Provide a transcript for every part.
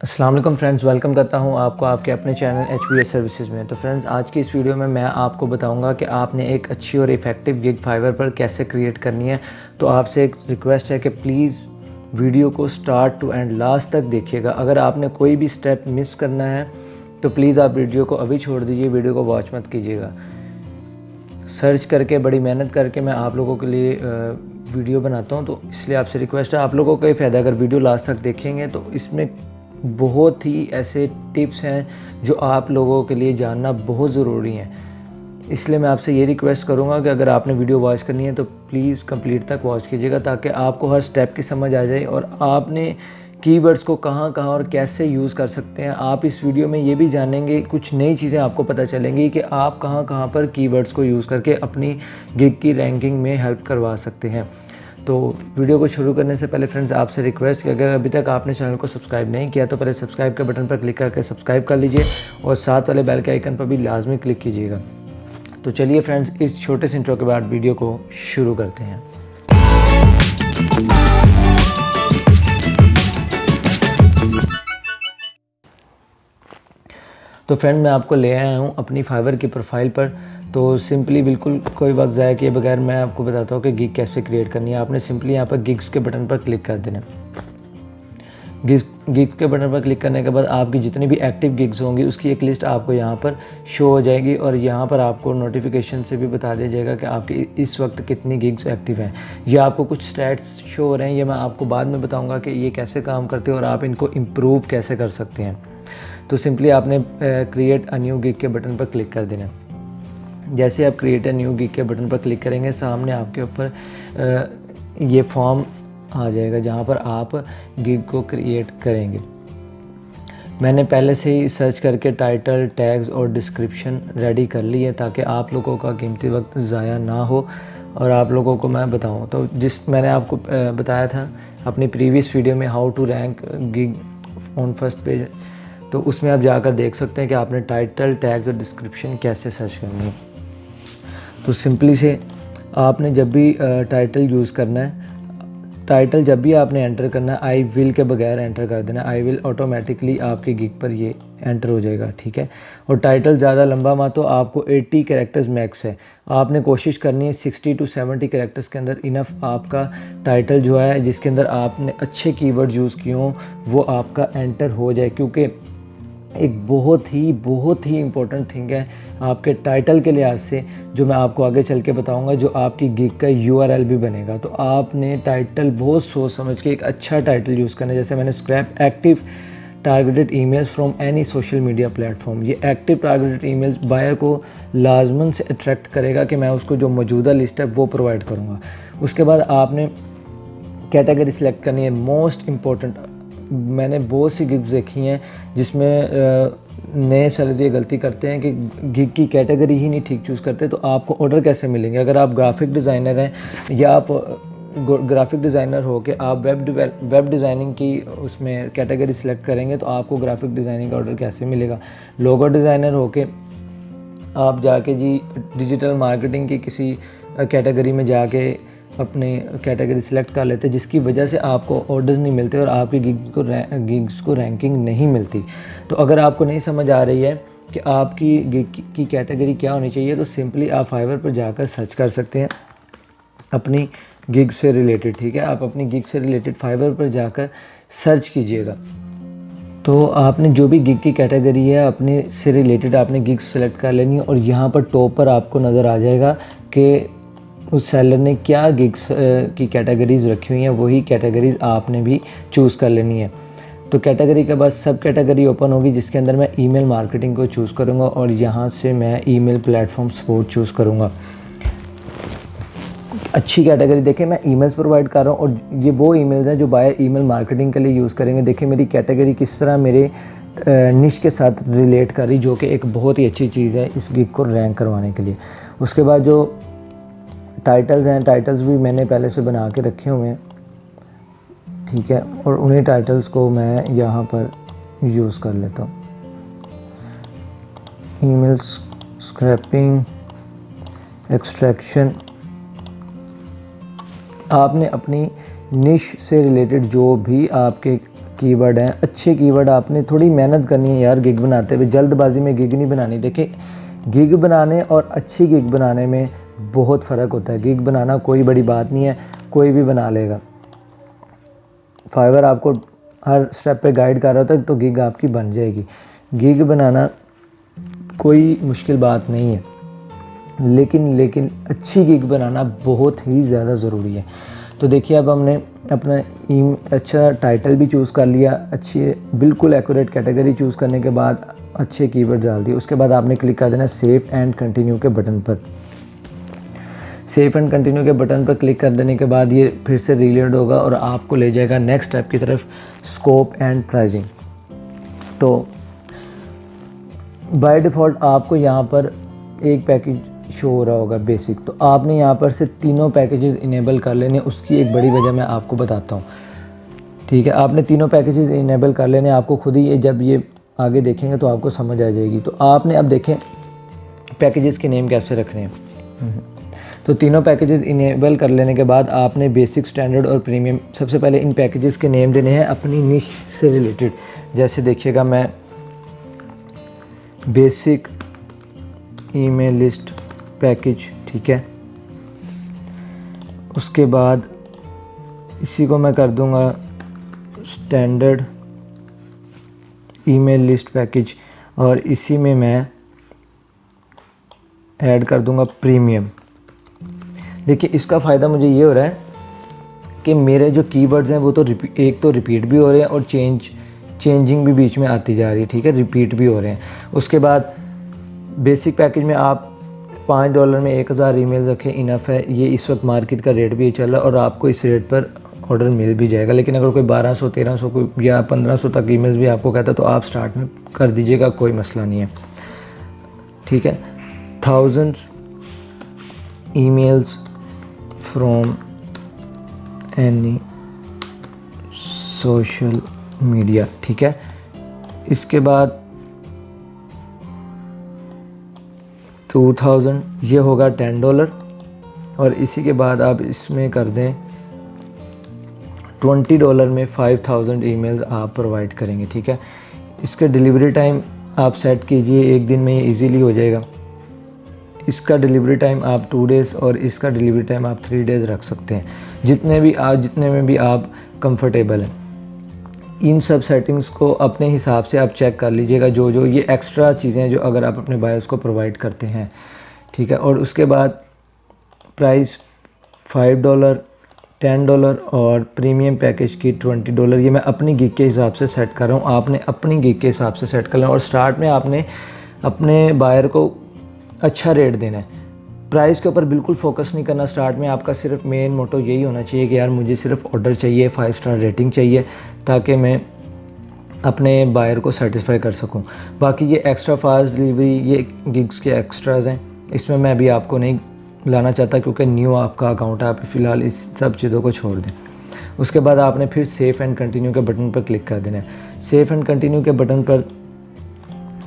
अस्सलाम वालेकुम friends, welcome करता हूं आपको आपके अपने चैनल HBS सर्विसेज में। तो फ्रेंड्स, आज की इस वीडियो में मैं आपको बताऊंगा कि आपने एक अच्छी और इफ़ेक्टिव गिग फाइवर पर कैसे क्रिएट करनी है। तो आपसे एक रिक्वेस्ट है कि प्लीज़ वीडियो को स्टार्ट टू एंड लास्ट तक देखिएगा। अगर आपने कोई भी स्टेप मिस करना है तो प्लीज़ आप वीडियो को अभी छोड़ दीजिए, वीडियो को वॉच मत कीजिएगा। सर्च करके बड़ी मेहनत करके मैं आप लोगों के लिए वीडियो बनाता हूं, तो इसलिए आपसे रिक्वेस्ट है, आप लोगों को ही फ़ायदा। अगर वीडियो लास्ट तक देखेंगे तो इसमें बहुत ही ऐसे टिप्स हैं जो आप लोगों के लिए जानना बहुत ज़रूरी हैं। इसलिए मैं आपसे ये रिक्वेस्ट करूँगा कि अगर आपने वीडियो वॉच करनी है तो प्लीज़ कंप्लीट तक वॉच कीजिएगा, ताकि आपको हर स्टेप की समझ आ जाए और आपने कीवर्ड्स को कहाँ कहाँ और कैसे यूज़ कर सकते हैं। आप इस वीडियो में ये भी जानेंगे, कुछ नई चीज़ें आपको पता चलेंगी कि आप कहाँ कहाँ पर कीवर्ड्स को यूज़ करके अपनी गिग की रैंकिंग में हेल्प करवा सकते हैं। तो वीडियो को शुरू करने से पहले फ्रेंड्स, आपसे रिक्वेस्ट कि अगर अभी तक आपने चैनल को सब्सक्राइब नहीं किया तो पहले सब्सक्राइब के बटन पर क्लिक करके सब्सक्राइब कर लीजिए और साथ वाले बेल के आइकन पर भी लाजमी क्लिक कीजिएगा। तो चलिए फ्रेंड्स, इस छोटे से इंट्रो के बाद वीडियो को शुरू करते हैं। तो फ्रेंड, मैं आपको ले आया हूँ अपनी फाइवर की प्रोफाइल पर। तो सिंपली बिल्कुल कोई वक्त ज़ाया किए बगैर मैं आपको बताता हूँ कि गिग कैसे क्रिएट करनी है। आपने सिंपली यहाँ पर गिग्स के बटन पर क्लिक कर देना। गिग के बटन पर क्लिक करने के बाद आपकी जितनी भी एक्टिव गिग्स होंगी उसकी एक लिस्ट आपको यहाँ पर शो हो जाएगी और यहाँ पर आपको नोटिफिकेशन से भी बता दिया जाएगा कि आपकी इस वक्त कितनी गिग्स एक्टिव हैं। ये आपको कुछ स्टैट्स शो हो रहे हैं, ये मैं आपको बाद में बताऊँगा कि ये कैसे काम करते हैं और आप इनको इम्प्रूव कैसे कर सकते हैं। तो सिंपली आपने क्रिएट अ न्यू गिग के बटन पर क्लिक कर देना। जैसे आप क्रिएट अ न्यू गिग के बटन पर क्लिक करेंगे, सामने आपके ऊपर ये फॉर्म आ जाएगा जहाँ पर आप गिग को क्रिएट करेंगे। मैंने पहले से ही सर्च करके टाइटल, टैग्स और डिस्क्रिप्शन रेडी कर ली है ताकि आप लोगों का कीमती वक्त ज़ाया ना हो और आप लोगों को मैं बताऊं। तो मैंने आपको बताया था अपनी प्रीवियस वीडियो में how to rank gig on first page, तो उसमें आप जाकर देख सकते हैं कि आपने टाइटल, टैग्स और डिस्क्रिप्शन कैसे सर्च करनी है। तो सिंपली से आपने जब भी टाइटल यूज़ करना है, टाइटल जब भी आपने एंटर करना है आई विल के बगैर एंटर कर देना। आई विल ऑटोमेटिकली आपके गिग पर ये एंटर हो जाएगा, ठीक है। और टाइटल ज़्यादा लंबा मत हो, आपको 80 कैरेक्टर्स मैक्स है। आपने कोशिश करनी है 60 to 70 कैरेक्टर्स के अंदर इनफ आपका टाइटल जो है, जिसके अंदर आपने अच्छे कीवर्ड यूज़ किए हों, वो आपका एंटर हो जाए। क्योंकि एक बहुत ही इम्पोर्टेंट थिंग है आपके टाइटल के लिहाज से, जो मैं आपको आगे चल के बताऊंगा, जो आपकी गिग का URL भी बनेगा। तो आपने टाइटल बहुत सोच समझ के एक अच्छा टाइटल यूज़ करना है। जैसे मैंने scrap active targeted emails from any social media platform. ये एक्टिव टारगेटेड ईमेल्स बायर को लाजमन से अट्रैक्ट करेगा कि मैं उसको जो मौजूदा लिस्ट है वो प्रोवाइड करूँगा। उसके बाद आपने कैटेगरी सिलेक्ट करनी है, मोस्ट इम्पोर्टेंट। मैंने बहुत सी गिग्स देखी हैं जिसमें नए सेलर्स ये गलती करते हैं कि गिग की कैटेगरी ही नहीं ठीक चूज़ करते। तो आपको ऑर्डर कैसे मिलेंगे? अगर आप ग्राफिक डिज़ाइनर हैं या आप ग्राफिक डिज़ाइनर हो के आप वेब डिज़ाइनिंग की उसमें कैटेगरी सिलेक्ट करेंगे तो आपको ग्राफिक डिज़ाइनिंग का ऑर्डर कैसे मिलेगा? लोगो डिज़ाइनर हो के आप जाके जी डिजिटल मार्केटिंग की किसी कैटेगरी में जाके अपनी कैटेगरी सिलेक्ट कर लेते, जिसकी वजह से आपको ऑर्डर्स नहीं मिलते और आपकी गिग्स को रैंकिंग नहीं मिलती। तो अगर आपको नहीं समझ आ रही है कि आपकी गिग की कैटेगरी क्या होनी चाहिए, तो सिंपली आप फाइवर पर जाकर सर्च कर सकते हैं अपनी गिग से रिलेटेड, ठीक है। आप अपनी गिग से रिलेटेड फाइवर पर जाकर सर्च कीजिएगा। तो आपने जो भी गिग की कैटेगरी है अपने से रिलेटेड आपने गिग्स सेलेक्ट कर लेनी है और यहाँ पर टॉप पर आपको नज़र आ जाएगा कि उस सेलर ने क्या गिग्स की कैटेगरीज़ रखी हुई हैं, वही कैटेगरीज़ आपने भी चूज़ कर लेनी है। तो कैटेगरी के बाद सब कैटेगरी ओपन होगी जिसके अंदर मैं ईमेल मार्केटिंग को चूज़ करूँगा और यहाँ से मैं ईमेल प्लेटफॉर्म सपोर्ट चूज़ करूँगा। अच्छी कैटेगरी देखें, मैं ईमेल्स प्रोवाइड कर रहा हूँ और ये वो ईमेल्स हैं जो बायर ईमेल मार्केटिंग के लिए यूज़ करेंगे। देखिए मेरी कैटेगरी किस तरह मेरे निश के साथ रिलेट कर रही, जो कि एक बहुत ही अच्छी चीज़ है इस गिग को रैंक करवाने के लिए। उसके बाद जो टाइटल्स हैं, टाइटल्स भी मैंने पहले से बना के रखे हुए हैं, ठीक है, और उन्हीं टाइटल्स को मैं यहाँ पर यूज़ कर लेता हूँ। Email scraping, extraction. आपने अपनी निश से रिलेटेड जो भी आपके कीवर्ड हैं, अच्छे कीवर्ड। आपने थोड़ी मेहनत करनी है यार गिग बनाते हुए, जल्दबाजी में गिग नहीं बनानी। देखिए गिग बनाने और अच्छी गिग बनाने में बहुत फ़र्क होता है। गिग बनाना कोई बड़ी बात नहीं है, कोई भी बना लेगा। फाइवर आपको हर स्टेप पे गाइड कर रहा होता है तो गिग आपकी बन जाएगी। गिग बनाना कोई मुश्किल बात नहीं है, लेकिन अच्छी गिग बनाना बहुत ही ज़्यादा ज़रूरी है। तो देखिए अब हमने अपना अच्छा टाइटल भी चूज़ कर लिया, अच्छी बिल्कुल एक्यूरेट कैटेगरी चूज़ करने के बाद अच्छे कीवर्ड डाल दिए। उसके बाद आपने क्लिक कर देना सेव एंड कंटिन्यू के बटन पर। सेव एंड कंटिन्यू के बटन पर क्लिक कर देने के बाद ये फिर से रीलोड होगा और आपको ले जाएगा नेक्स्ट स्टेप की तरफ, स्कोप एंड प्राइसिंग। तो बाय डिफ़ॉल्ट आपको यहाँ पर एक पैकेज शो हो रहा होगा बेसिक, तो आपने यहाँ पर से तीनों पैकेजेस इनेबल कर लेने। उसकी एक बड़ी वजह मैं आपको बताता हूँ, ठीक है। आपने तीनों पैकेजेस इनेबल कर लेने, आपको खुद ही ये जब ये आगे देखेंगे तो आपको समझ आ जाएगी। तो आपने अब देखें पैकेजेस के नेम कैसे रखने हैं। तो तीनों पैकेजेस इनेबल कर लेने के बाद आपने बेसिक, स्टैंडर्ड और प्रीमियम, सबसे पहले इन पैकेजेस के नेम देने हैं अपनी निश से रिलेटेड। जैसे देखिएगा मैं बेसिक ईमेल लिस्ट पैकेज, ठीक है। उसके बाद इसी को मैं कर दूंगा स्टैंडर्ड ईमेल लिस्ट पैकेज और इसी में मैं ऐड कर दूंगा प्रीमियम। देखिए इसका फ़ायदा मुझे ये हो रहा है कि मेरे जो कीवर्ड्स हैं वो तो एक तो रिपीट भी हो रहे हैं और चेंजिंग भी बीच में आती जा रही है, ठीक है, रिपीट भी हो रहे हैं। उसके बाद बेसिक पैकेज में आप $5 में 1000 ईमेल रखें, इनफ है। ये इस वक्त मार्केट का रेट भी ये चल रहा है और आपको इस रेट पर ऑर्डर मिल भी जाएगा। लेकिन अगर कोई 1200, 1300 कोई या 1500 तक ईमेल्स भी आपको कहता है तो आप स्टार्ट में कर दीजिएगा, कोई मसला नहीं है, ठीक है। 1000 emails from any social media, ठीक है। इसके बाद 2000 ये होगा $10 और इसी के बाद आप इसमें कर दें $20 में 5000 ईमेल्स आप प्रोवाइड करेंगे, ठीक है। इसके डिलीवरी टाइम आप सेट कीजिए, एक दिन में ये इजीली हो जाएगा। इसका डिलीवरी टाइम आप 2 डेज़ और इसका डिलीवरी टाइम आप 3 डेज़ रख सकते हैं, जितने में भी आप कंफर्टेबल हैं। इन सब सेटिंग्स को अपने हिसाब से आप चेक कर लीजिएगा, जो ये एक्स्ट्रा चीज़ें जो अगर आप अपने बायर्स को प्रोवाइड करते हैं, ठीक है। और उसके बाद प्राइस $5, $10 और प्रीमियम पैकेज की $20। ये मैं अपनी गिग के हिसाब से सेट कर रहा हूँ, आपने अपनी गिग के हिसाब से सेट कर लें। और स्टार्ट में आपने अपने बायर को अच्छा रेट देना है, प्राइस के ऊपर बिल्कुल फोकस नहीं करना। स्टार्ट में आपका सिर्फ मेन मोटो यही होना चाहिए कि यार मुझे सिर्फ ऑर्डर चाहिए, 5 स्टार रेटिंग चाहिए, ताकि मैं अपने बायर को सेटिस्फाई कर सकूं। बाकी ये एक्स्ट्रा फास्ट डिलीवरी, ये गिग्स के एक्स्ट्राज हैं, इसमें मैं अभी आपको नहीं लाना चाहता क्योंकि न्यू आपका अकाउंट है, आप फ़िलहाल इस सब चीज़ों को छोड़ दें। उसके बाद आपने फिर सेव एंड कंटिन्यू के बटन पर क्लिक कर देना है। सेव एंड कंटिन्यू के बटन पर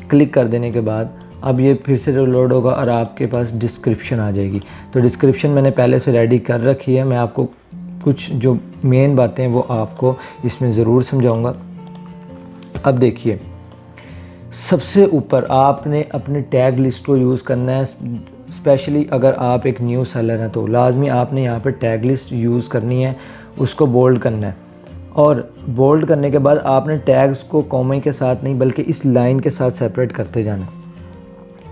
क्लिक कर देने के बाद अब ये फिर से लोड होगा और आपके पास डिस्क्रिप्शन आ जाएगी। तो डिस्क्रिप्शन मैंने पहले से रेडी कर रखी है, मैं आपको कुछ जो मेन बातें हैं वो आपको इसमें ज़रूर समझाऊंगा। अब देखिए सबसे ऊपर आपने अपने टैग लिस्ट को यूज़ करना है। स्पेशली अगर आप एक न्यू सेलर हैं तो लाजमी आपने यहाँ पर टैग लिस्ट यूज़ करनी है, उसको बोल्ड करना है। और बोल्ड करने के बाद आपने टैग्स को कॉमा के साथ नहीं बल्कि इस लाइन के साथ सेपरेट करते जाना,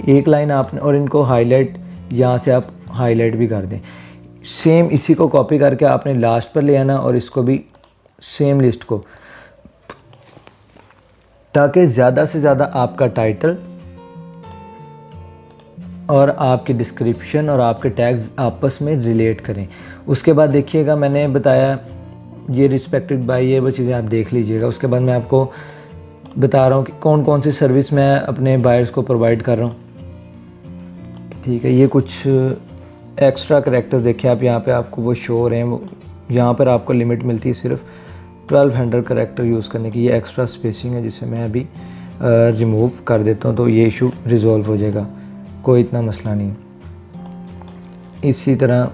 एक लाइन आपने, और इनको हाईलाइट यहाँ से आप हाईलाइट भी कर दें। सेम इसी को कॉपी करके आपने लास्ट पर ले आना और इसको भी सेम लिस्ट को, ताकि ज़्यादा से ज़्यादा आपका टाइटल और आपके डिस्क्रिप्शन और आपके टैग्स आपस में रिलेट करें। उसके बाद देखिएगा मैंने बताया ये रिस्पेक्टेड बाय, ये वो चीज़ें आप देख लीजिएगा। उसके बाद मैं आपको बता रहा हूँ कि कौन कौन सी सर्विस मैं अपने बायर्स को प्रोवाइड कर रहा हूँ, ठीक है। ये कुछ एक्स्ट्रा करैक्टर्स देखिए आप यहाँ पे आपको वो शो हो रहे हैं। वो यहाँ पर आपको लिमिट मिलती है सिर्फ 1200 करैक्टर यूज़ करने की। ये एक्स्ट्रा स्पेसिंग है जिसे मैं अभी रिमूव कर देता हूँ तो ये इशू रिज़ॉल्व हो जाएगा, कोई इतना मसला नहीं। इसी तरह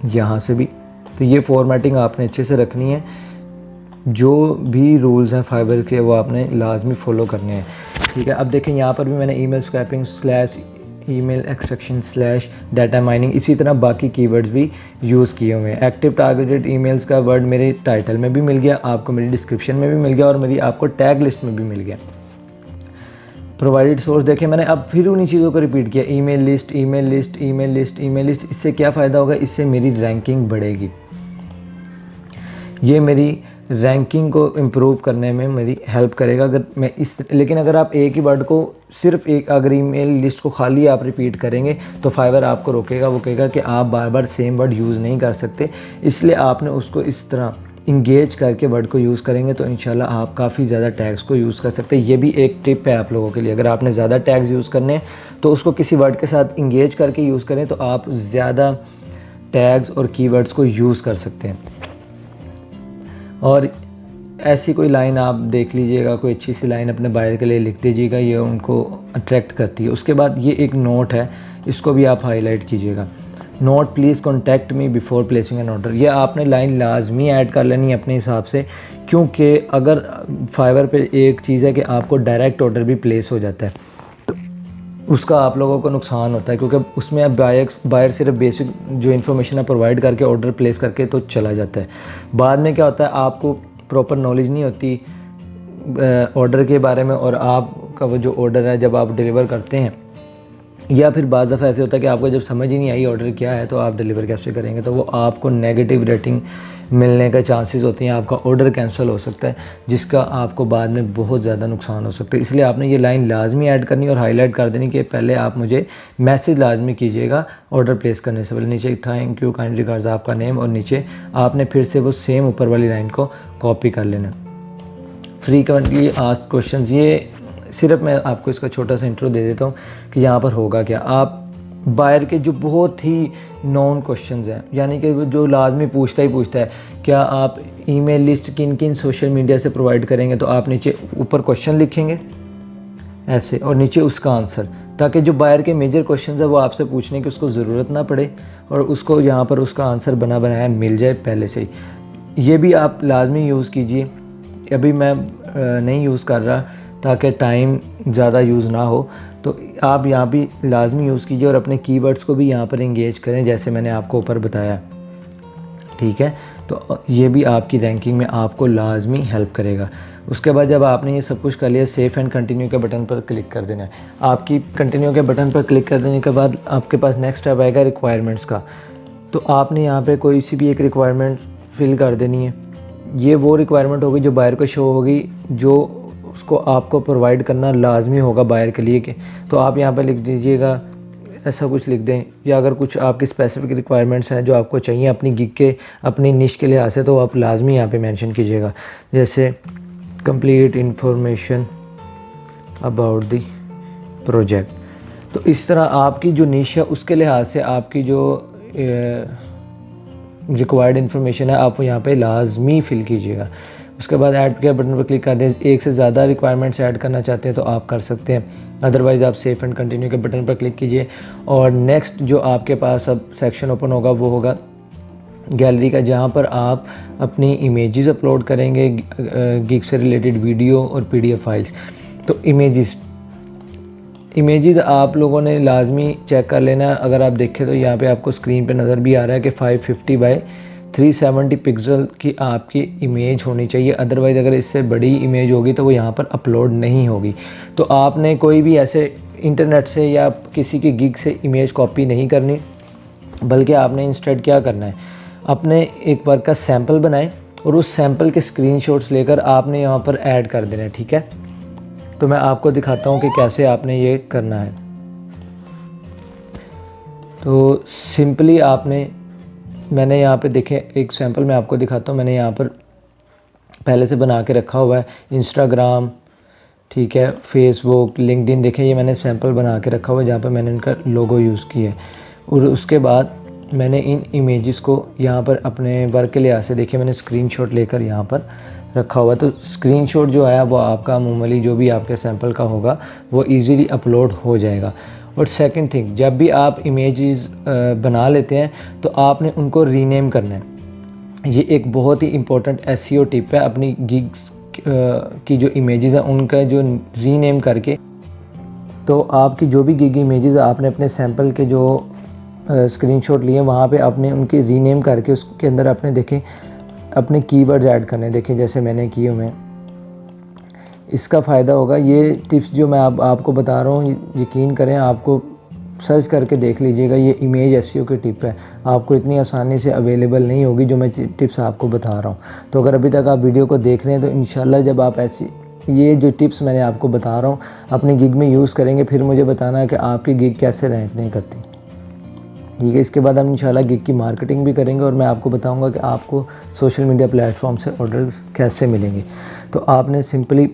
यहाँ से भी, तो ये फॉर्मेटिंग आपने अच्छे से रखनी है। जो भी रूल्स हैं फाइवर के वो आपने लाजमी फ़ॉलो करने हैं, ठीक है। अब देखें यहाँ पर भी मैंने email scraping slash email extraction slash data mining इसी तरह बाकी कीवर्ड्स भी यूज़ किए हुए हैं। एक्टिव टारगेटेड ईमेल्स का वर्ड मेरे टाइटल में भी मिल गया, आपको मेरी डिस्क्रिप्शन में भी मिल गया और मेरी आपको टैग लिस्ट में भी मिल गया। प्रोवाइडेड सोर्स देखें मैंने अब फिर उन्हीं चीज़ों को रिपीट किया, email list email list email list email list. इससे क्या फ़ायदा होगा, इससे मेरी रैंकिंग बढ़ेगी, ये मेरी रैंकिंग को इम्प्रूव करने में मेरी हेल्प करेगा अगर मैं लेकिन अगर आप एक ही वर्ड को सिर्फ एक अगर ईमेल लिस्ट को खाली आप रिपीट करेंगे तो फाइवर आपको रोकेगा, वो कहेगा कि आप बार बार सेम वर्ड यूज़ नहीं कर सकते। इसलिए आपने उसको इस तरह इंगेज करके वर्ड को यूज़ करेंगे तो इंशाल्लाह आप काफ़ी ज़्यादा टैग्स को यूज़ कर सकते हैं। ये भी एक टिप है आप लोगों के लिए, अगर आपने ज़्यादा टैग्स यूज़ करने हैं तो उसको किसी वर्ड के साथ इंगेज करके यूज़ करें तो आप ज़्यादा टैग्स और कीवर्ड्स को यूज़ कर सकते हैं। और ऐसी कोई लाइन आप देख लीजिएगा, कोई अच्छी सी लाइन अपने बायर के लिए लिख दीजिएगा, ये उनको अट्रैक्ट करती है। उसके बाद ये एक नोट है, इसको भी आप हाईलाइट कीजिएगा, note please contact me before placing an order. ये आपने लाइन लाजमी ऐड कर लेनी है अपने हिसाब से, क्योंकि अगर फाइवर पे एक चीज़ है कि आपको डायरेक्ट ऑर्डर भी प्लेस हो जाता है तो उसका आप लोगों को नुकसान होता है, क्योंकि उसमें अब बायर सिर्फ बेसिक जो इन्फॉर्मेशन है प्रोवाइड करके ऑर्डर प्लेस करके तो चला जाता है। बाद में क्या होता है, आपको प्रॉपर नॉलेज नहीं होती ऑर्डर के बारे में, और आपका वो जो ऑर्डर है जब आप डिलीवर करते हैं, या फिर बाद दफ़ा ऐसे होता है कि आपको जब समझ ही नहीं आई ऑर्डर क्या है तो आप डिलीवर कैसे करेंगे, तो वो आपको नेगेटिव रेटिंग मिलने का चांसेस होते हैं, आपका ऑर्डर कैंसिल हो सकता है, जिसका आपको बाद में बहुत ज़्यादा नुकसान हो सकता है। इसलिए आपने ये लाइन लाजमी ऐड करनी और हाईलाइट कर देनी कि पहले आप मुझे मैसेज लाजमी कीजिएगा ऑर्डर प्लेस करने से पहले। नीचे थैंक यू काइंड रिगार्ड्स आपका नेम, और नीचे आपने फिर से वो सेम ऊपर वाली लाइन को कॉपी कर लेना। फ्रीक्वेंटली आस्क्ड क्वेश्चंस, ये सिर्फ मैं आपको इसका छोटा सा इंट्रो दे देता हूँ कि यहाँ पर होगा क्या। आप बायर के जो बहुत ही नॉन क्वेश्चंस हैं, यानी कि जो लाजमी पूछता है, क्या आप ईमेल लिस्ट किन किन सोशल मीडिया से प्रोवाइड करेंगे, तो आप नीचे ऊपर क्वेश्चन लिखेंगे ऐसे और नीचे उसका आंसर, ताकि जो बायर के मेजर क्वेश्चंस है वो आपसे पूछने की उसको ज़रूरत ना पड़े और उसको यहाँ पर उसका आंसर बना बनाया मिल जाए पहले से ही। ये भी आप लाजमी यूज़ कीजिए, अभी मैं नहीं यूज़ कर रहा ताकि टाइम ज़्यादा यूज़ ना हो, तो आप यहाँ भी लाजमी यूज़ कीजिए और अपने कीवर्ड्स को भी यहाँ पर इंगेज करें जैसे मैंने आपको ऊपर बताया, ठीक है। तो ये भी आपकी रैंकिंग में आपको लाजमी हेल्प करेगा। उसके बाद जब आपने ये सब कुछ कर लिया, सेफ एंड कंटिन्यू के बटन पर क्लिक कर देना है। आपकी कंटिन्यू के बटन पर क्लिक कर देने के बाद आपके पास नेक्स्ट स्टेप आएगा रिक्वायरमेंट्स का। तो आपने यहाँ पे कोई सी भी एक रिक्वायरमेंट फिल कर देनी है। ये वो रिक्वायरमेंट होगी जो बायर को शो होगी, जो उसको आपको प्रोवाइड करना लाजमी होगा बायर के लिए। कि तो आप यहाँ पे लिख दीजिएगा, ऐसा कुछ लिख दें, या अगर कुछ आपकी स्पेसिफिक रिक्वायरमेंट्स हैं जो आपको चाहिए अपनी गिग के अपनी निश के लिहाज से, तो आप लाजमी यहाँ पे मेंशन कीजिएगा, जैसे complete information about the project. तो इस तरह आपकी जो निश है उसके लिहाज से आपकी जो रिक्वायर्ड इन्फॉर्मेशन है आप यहाँ पे लाजमी फिल कीजिएगा। उसके बाद ऐड के बटन पर क्लिक कर दें। एक से ज़्यादा रिक्वायरमेंट्स ऐड करना चाहते हैं तो आप कर सकते हैं, अदरवाइज़ आप सेफ एंड कंटिन्यू के बटन पर क्लिक कीजिए। और नेक्स्ट जो आपके पास अब सेक्शन ओपन होगा वो होगा गैलरी का, जहाँ पर आप अपनी इमेजेस अपलोड करेंगे, गिग से रिलेटेड वीडियो और PDF फाइल्स। तो इमेजेस आप लोगों ने लाजमी चेक कर लेना। अगर आप देखें तो यहाँ पे आपको स्क्रीन पे नज़र भी आ रहा है कि 550 बाय 370 पिक्सल की आपकी इमेज होनी चाहिए, अदरवाइज़ अगर इससे बड़ी इमेज होगी तो वो यहाँ पर अपलोड नहीं होगी। तो आपने कोई भी ऐसे इंटरनेट से या किसी की गिग से इमेज कॉपी नहीं करनी, बल्कि आपने इंस्टेड क्या करना है, अपने एक वर्क का सैम्पल बनाएं और उस सैम्पल के स्क्रीनशॉट्स लेकर आपने यहाँ पर ऐड कर देना है, ठीक है। तो मैं आपको दिखाता हूँ कि कैसे आपने ये करना है। तो सिंपली आपने, मैंने यहाँ पे देखें एक सैम्पल मैं आपको दिखाता हूँ, मैंने यहाँ पर पहले से बना के रखा हुआ है इंस्टाग्राम, ठीक है, फेसबुक, लिंक्डइन, देखें ये मैंने सैम्पल बना के रखा हुआ है जहाँ पर मैंने इनका लोगो यूज़ किया है। और उसके बाद मैंने इन इमेजेस को यहाँ पर अपने वर्क के लिहाज से देखिए मैंने स्क्रीनशॉट लेकर यहाँ पर रखा हुआ है। तो स्क्रीनशॉट जो है वो आपका मामूली जो भी आपके सैंपल का होगा वो इजीली अपलोड हो जाएगा। और सेकंड थिंग, जब भी आप इमेजेस बना लेते हैं तो आपने उनको रीनेम करना है। ये एक बहुत ही इम्पोर्टेंट एसईओ टिप है। अपनी गिग्स की जो इमेजेस हैं उनका जो रीनेम करके, तो आपकी जो भी गिग इमेजेस आपने अपने सैंपल के जो स्क्रीनशॉट लिए वहाँ पे आपने उनकी रीनेम करके उसके अंदर आपने देखें अपने कीवर्ड्स ऐड करने, देखें जैसे मैंने किए हुए हैं। इसका फ़ायदा होगा। ये टिप्स जो मैं आपको बता रहा हूँ, यकीन करें, आपको सर्च करके देख लीजिएगा। ये इमेज एसईओ की टिप है, आपको इतनी आसानी से अवेलेबल नहीं होगी जो मैं टिप्स आपको बता रहा हूँ। तो अगर अभी तक आप वीडियो को देख रहे हैं तो इंशाल्लाह जब आप ऐसी ये जो टिप्स मैंने आपको बता रहा हूँ अपनी गिग में यूज़ करेंगे, फिर मुझे बताना है कि आपकी गिग कैसे रैंक नहीं करती। ठीक है, इसके बाद हम इंशाल्लाह गिग की मार्केटिंग भी करेंगे और मैं आपको बताऊंगा कि आपको सोशल मीडिया प्लेटफॉर्म से ऑर्डर्स कैसे मिलेंगे। तो आपने सिंपली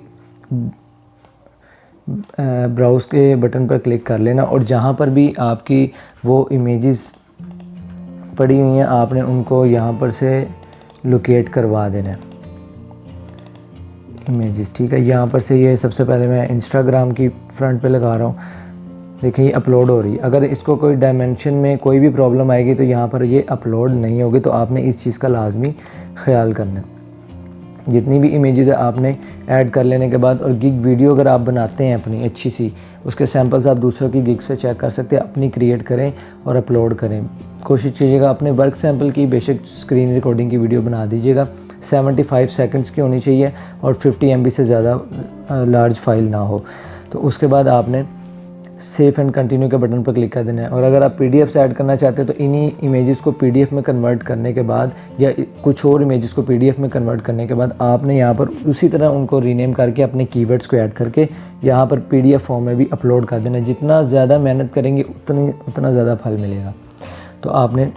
ब्राउज़ के बटन पर क्लिक कर लेना और जहाँ पर भी आपकी वो इमेजेस पड़ी हुई हैं आपने उनको यहाँ पर से लोकेट करवा देना है इमेजेस। ठीक है, यहाँ पर से ये सबसे पहले मैं इंस्टाग्राम की फ्रंट पे लगा रहा हूँ। देखिए ये अपलोड हो रही है। अगर इसको कोई डायमेंशन में कोई भी प्रॉब्लम आएगी तो यहाँ पर ये अपलोड नहीं होगी, तो आपने इस चीज़ का लाजमी ख्याल करना है। जितनी भी इमेजेस है आपने ऐड कर लेने के बाद, और गिग वीडियो अगर आप बनाते हैं अपनी अच्छी सी, उसके सैंपल्स आप दूसरों की गिग से चेक कर सकते हैं, अपनी क्रिएट करें और अपलोड करें। कोशिश कीजिएगा अपने वर्क सैंपल की बेशक स्क्रीन रिकॉर्डिंग की वीडियो बना दीजिएगा, 75 सेकंड्स की होनी चाहिए और 50 MB से ज़्यादा लार्ज फाइल ना हो। तो उसके बाद आपने सेव एंड कंटिन्यू के बटन पर क्लिक कर देना है। और अगर आप PDF से ऐड करना चाहते हैं तो इन्हीं इमेजेस को PDF में कन्वर्ट करने के बाद, या कुछ और इमेजेस को PDF में कन्वर्ट करने के बाद, आपने यहाँ पर उसी तरह उनको रीनेम करके अपने कीवर्ड्स को ऐड करके यहाँ पर PDF फॉर्म में भी अपलोड कर देना है। जितना ज़्यादा मेहनत करेंगे उतना ज़्यादा फल मिलेगा। तो आपने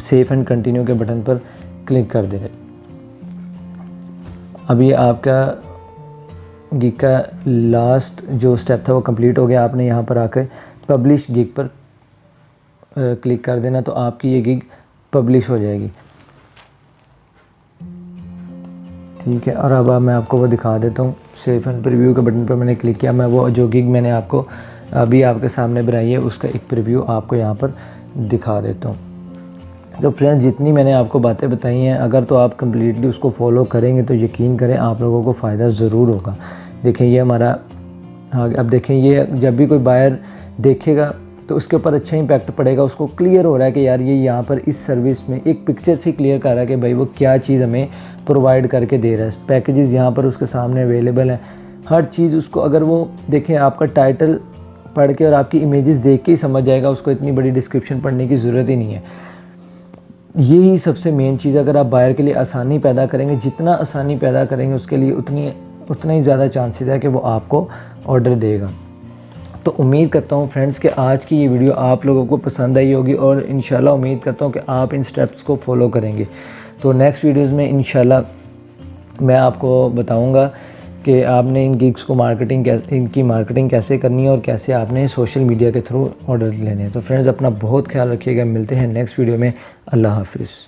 सेव एंड कंटिन्यू के बटन पर क्लिक कर देना। अभी आपका गिग का लास्ट जो स्टेप था वो कंप्लीट हो गया। आपने यहाँ पर आकर पब्लिश गिग पर क्लिक कर देना, तो आपकी ये गिग पब्लिश हो जाएगी। ठीक है, और अब मैं आपको वो दिखा देता हूँ। सेव एंड प्रीव्यू के बटन पर मैंने क्लिक किया, मैं वो जो गिग मैंने आपको अभी आपके सामने बनाई है उसका एक प्रीव्यू आपको यहाँ पर दिखा देता हूँ। तो फ्रेंड्स, जितनी मैंने आपको बातें बताई हैं, अगर तो आप कम्प्लीटली उसको फॉलो करेंगे तो यकीन करें आप लोगों को फ़ायदा ज़रूर होगा। देखें ये हमारा, हाँ अब देखें ये जब भी कोई बायर देखेगा तो उसके ऊपर अच्छा इम्पैक्ट पड़ेगा। उसको क्लियर हो रहा है कि यार ये यहाँ पर इस सर्विस में एक पिक्चर से क्लियर कर रहा है कि भाई वो क्या चीज़ हमें प्रोवाइड करके दे रहा है। पैकेजेस यहाँ पर उसके सामने अवेलेबल हैं, हर चीज़ उसको, अगर वो देखें आपका टाइटल पढ़ के और आपकी इमेजेस देख के ही समझ जाएगा, उसको इतनी बड़ी डिस्क्रिप्शन पढ़ने की ज़रूरत ही नहीं है। यही सबसे मेन चीज़, अगर आप बायर के लिए आसानी पैदा करेंगे, जितना आसानी पैदा करेंगे उसके लिए उतना ही ज़्यादा चांसेस है कि वो आपको ऑर्डर देगा। तो उम्मीद करता हूँ फ्रेंड्स कि आज की ये वीडियो आप लोगों को पसंद आई होगी और इंशाल्लाह उम्मीद करता हूँ कि आप इन स्टेप्स को फॉलो करेंगे। तो नेक्स्ट वीडियोस में इंशाल्लाह मैं आपको बताऊँगा कि आपने इन गिग्स को इनकी मार्केटिंग कैसे करनी है और कैसे आपने सोशल मीडिया के थ्रू ऑर्डर लेने हैं। तो फ्रेंड्स, अपना बहुत ख्याल रखिएगा। मिलते हैं नेक्स्ट वीडियो में। अल्लाह हाफिज़।